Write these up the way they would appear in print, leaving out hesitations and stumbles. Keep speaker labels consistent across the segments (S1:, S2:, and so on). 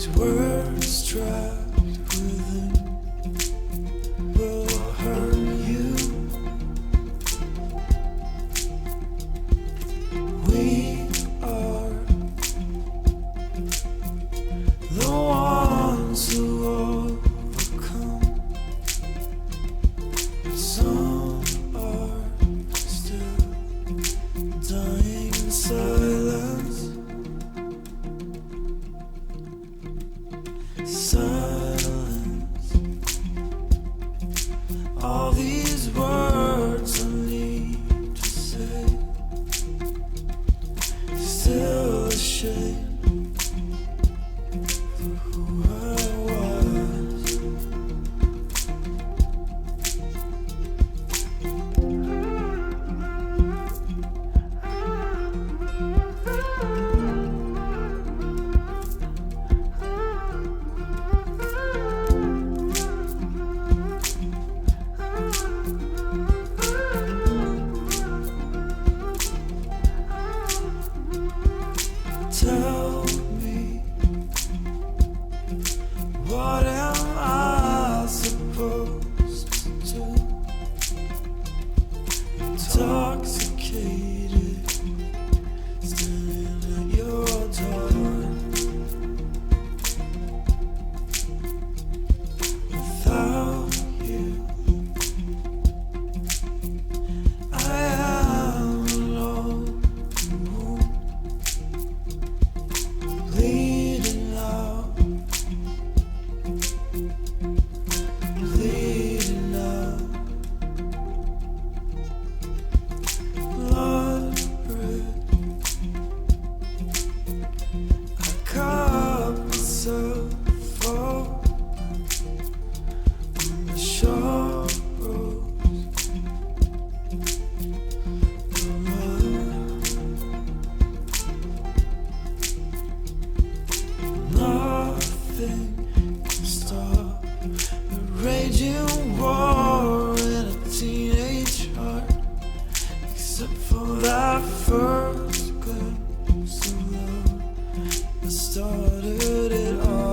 S1: these words trapped within will hurt you. We are the ones who overcome. Some are still dying in silence. Silence. All these words I need to say. Still ashamed for who I was. Tell me, what am I supposed to do? Intoxicated, standing at your door. Without you, I am alone. Bleeding out, bleeding out, blood red. I cut myself off on the sharp roads of love. Nothing can stop the raging war in a teenage heart, except for that first glimpse of love that started it all.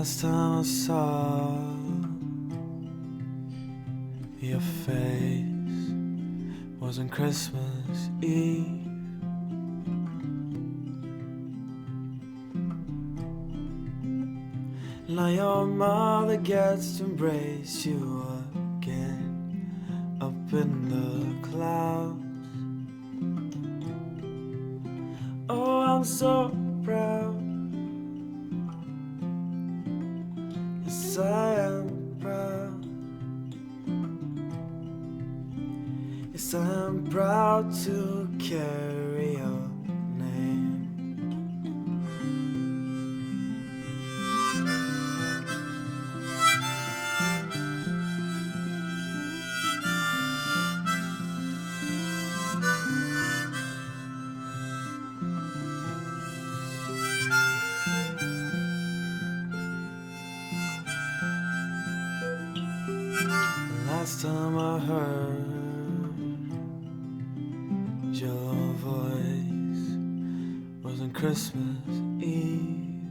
S1: Last time I saw your face was on Christmas Eve. Now your mother gets to embrace you again up in the clouds. Oh, I'm so proud. Yes, I am proud. Yes, I am proud to carry your name. Last time I heard your voice was on Christmas Eve.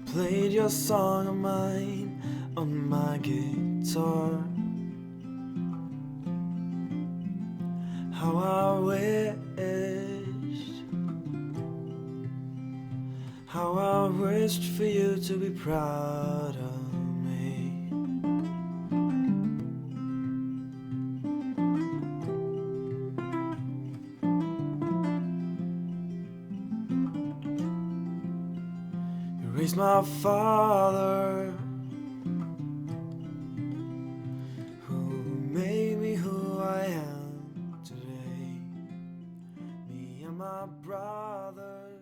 S1: Played your song of mine on my guitar. How I wished for you to be proud of me. You raised my father, who made me who I am today. Me and my brothers